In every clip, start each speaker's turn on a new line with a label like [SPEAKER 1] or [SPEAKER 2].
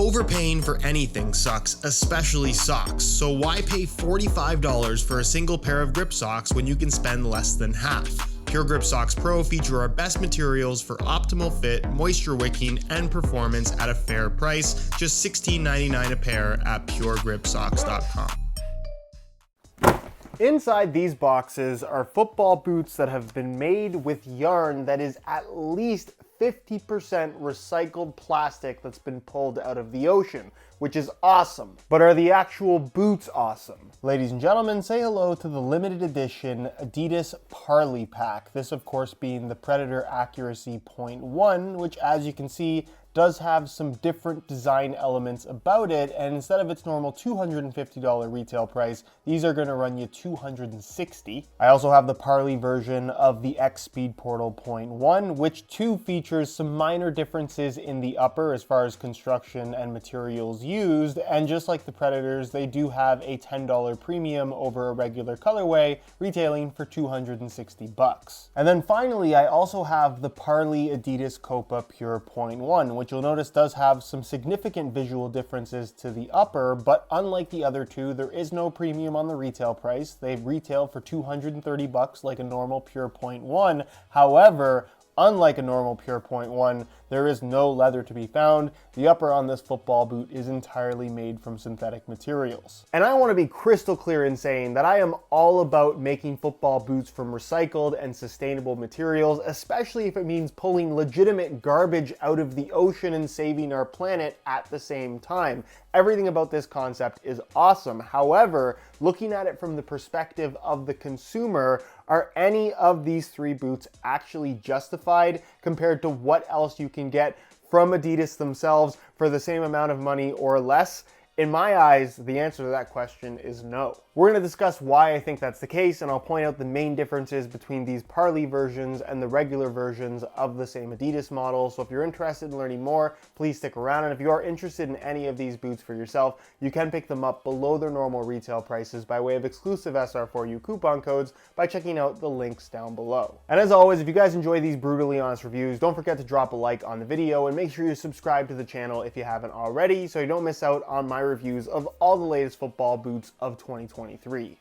[SPEAKER 1] Overpaying for anything sucks, especially socks, so why pay $45 for a single pair of grip socks when you can spend less than half? Pure Grip Socks Pro feature our best materials for optimal fit, moisture wicking, and performance at a fair price, just $16.99 a pair at puregripsocks.com.
[SPEAKER 2] Inside these boxes are football boots that have been made with yarn that is at least 50% recycled plastic that's been pulled out of the ocean, which is awesome. But are the actual boots awesome? Ladies and gentlemen, say hello to the limited edition Adidas Parley pack. This, of course, being the Predator Accuracy.1, which, as you can see, does have some different design elements about it, and instead of its normal $250 retail price, these are going to run you $260. I also have the Parley version of the X Speedportal.1, which too features some minor differences in the upper as far as construction and materials used, and just like the Predators, they do have a $10 premium over a regular colorway, retailing for $260. And then finally, I also have the Parley Adidas Copa Pure.1, which you'll notice does have some significant visual differences to the upper, but unlike the other two, there is no premium on the retail price. They retail for $230 like a normal Pure.1. However, unlike a normal Pure.1, there is no leather to be found. The upper on this football boot is entirely made from synthetic materials. And I want to be crystal clear in saying that I am all about making football boots from recycled and sustainable materials, especially if it means pulling legitimate garbage out of the ocean and saving our planet at the same time. Everything about this concept is awesome. However, looking at it from the perspective of the consumer, are any of these three boots actually justified compared to what else you can get from Adidas themselves for the same amount of money or less? In my eyes, the answer to that question is no. We're going to discuss why I think that's the case, and I'll point out the main differences between these Parley versions and the regular versions of the same Adidas model. So if you're interested in learning more, please stick around. And if you are interested in any of these boots for yourself, you can pick them up below their normal retail prices by way of exclusive SR4U coupon codes by checking out the links down below. And as always, if you guys enjoy these brutally honest reviews, don't forget to drop a like on the video and make sure you subscribe to the channel if you haven't already so you don't miss out on my reviews of all the latest football boots of 2023.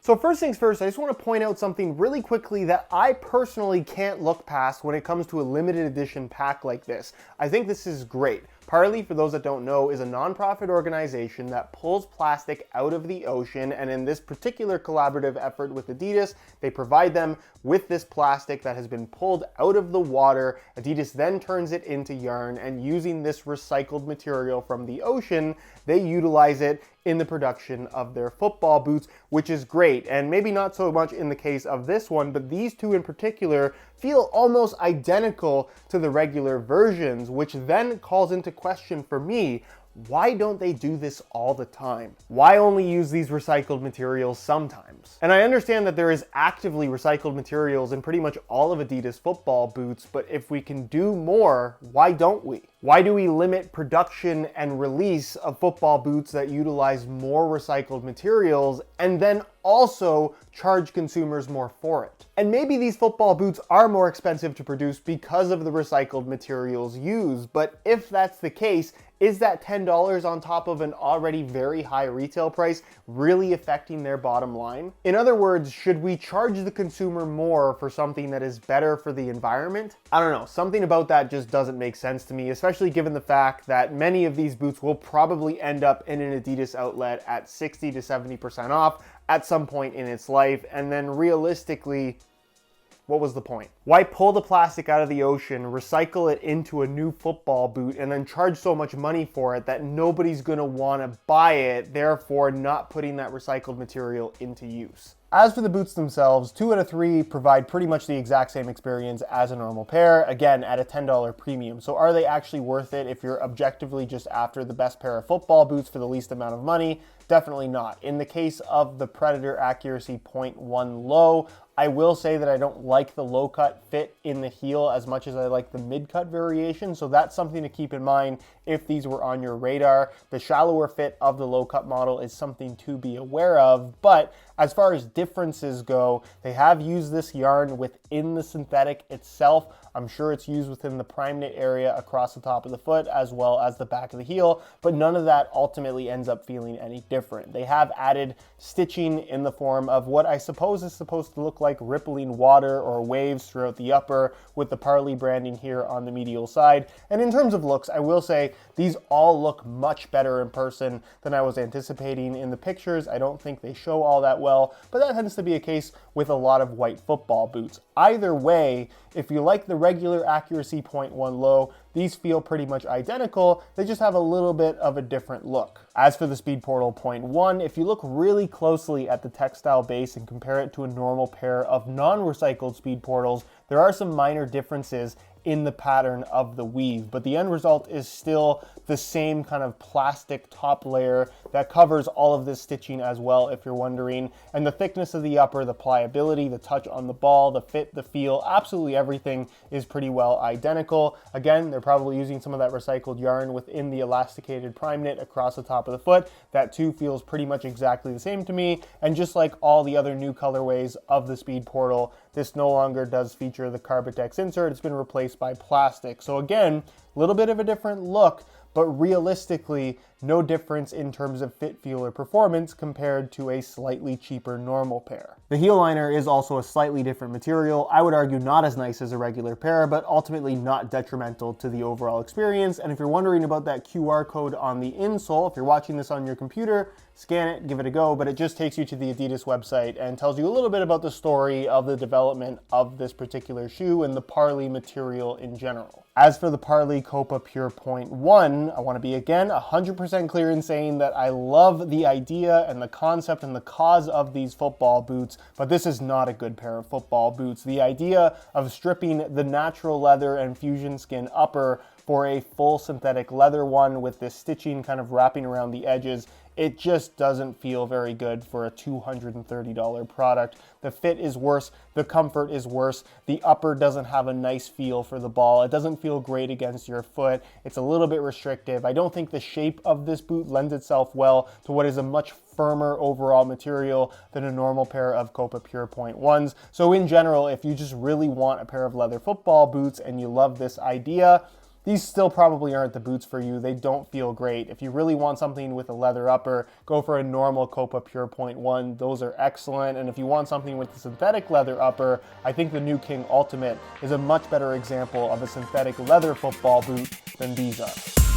[SPEAKER 2] So first things first, I just want to point out something really quickly that I personally can't look past when it comes to a limited edition pack like this. I think this is great. Parley, for those that don't know, is a non-profit organization that pulls plastic out of the ocean, and in this particular collaborative effort with Adidas, they provide them with this plastic that has been pulled out of the water. Adidas then turns it into yarn, and using this recycled material from the ocean, they utilize it in the production of their football boots, which is great. And maybe not so much in the case of this one, but these two in particular feel almost identical to the regular versions, which then calls into question for me, why don't they do this all the time? Why only use these recycled materials sometimes? And I understand that there is actively recycled materials in pretty much all of Adidas football boots, but if we can do more, why don't we? Why do we limit production and release of football boots that utilize more recycled materials and then also charge consumers more for it? And maybe these football boots are more expensive to produce because of the recycled materials used, but if that's the case, is that $10 on top of an already very high retail price really affecting their bottom line? In other words, should we charge the consumer more for something that is better for the environment? I don't know, something about that just doesn't make sense to me, especially given the fact that many of these boots will probably end up in an Adidas outlet at 60 to 70% off at some point in its life, and then realistically, what was the point? Why pull the plastic out of the ocean, recycle it into a new football boot, and then charge so much money for it that nobody's gonna wanna buy it, therefore not putting that recycled material into use? As for the boots themselves, 2 out of 3 provide pretty much the exact same experience as a normal pair, again at a $10 premium. So are they actually worth it if you're objectively just after the best pair of football boots for the least amount of money? Definitely not. In the case of the Predator Accuracy.1 Low, I will say that I don't like the low cut fit in the heel as much as I like the mid cut variation. So that's something to keep in mind if these were on your radar. The shallower fit of the low cut model is something to be aware of. But as far as differences go, they have used this yarn within the synthetic itself. I'm sure it's used within the prime knit area across the top of the foot as well as the back of the heel, but none of that ultimately ends up feeling any different. They have added stitching in the form of what I suppose is supposed to look like rippling water or waves throughout the upper, with the Parley branding here on the medial side. And in terms of looks, I will say these all look much better in person than I was anticipating in the pictures. I don't think they show all that well, but that tends to be a case with a lot of white football boots. Either way, if you like the regular Accuracy.1 low, these feel pretty much identical. They just have a little bit of a different look. As for the Speedportal.1, if you look really closely at the textile base and compare it to a normal pair of non-recycled Speed Portals, there are some minor differences in the pattern of the weave, but the end result is still the same kind of plastic top layer that covers all of this stitching as well, if you're wondering. And the thickness of the upper, the pliability, the touch on the ball, the fit, the feel, absolutely everything is pretty well identical. Again, they're probably using some of that recycled yarn within the elasticated prime knit across the top of the foot. That too feels pretty much exactly the same to me. And just like all the other new colorways of the Speed Portal, this no longer does feature the Carbotex insert. It's been replaced by plastic. So again, a little bit of a different look, but realistically, no difference in terms of fit, feel, or performance compared to a slightly cheaper normal pair. The heel liner is also a slightly different material. I would argue not as nice as a regular pair, but ultimately not detrimental to the overall experience. And if you're wondering about that QR code on the insole, if you're watching this on your computer, scan it, give it a go, but it just takes you to the Adidas website and tells you a little bit about the story of the development of this particular shoe and the Parley material in general. As for the Parley Copa Pure.1, I want to be again 100% clear in saying that I love the idea and the concept and the cause of these football boots, but this is not a good pair of football boots. The idea of stripping the natural leather and fusion skin upper for a full synthetic leather one with this stitching kind of wrapping around the edges, it just doesn't feel very good for a $230 product. The fit is worse, the comfort is worse, the upper doesn't have a nice feel for the ball, it doesn't feel great against your foot, it's a little bit restrictive. I don't think the shape of this boot lends itself well to what is a much firmer overall material than a normal pair of Copa Pure.1s. So in general, if you just really want a pair of leather football boots and you love this idea, these still probably aren't the boots for you. They don't feel great. If you really want something with a leather upper, go for a normal Copa Pure.1. Those are excellent. And if you want something with the synthetic leather upper, I think the new King Ultimate is a much better example of a synthetic leather football boot than these are.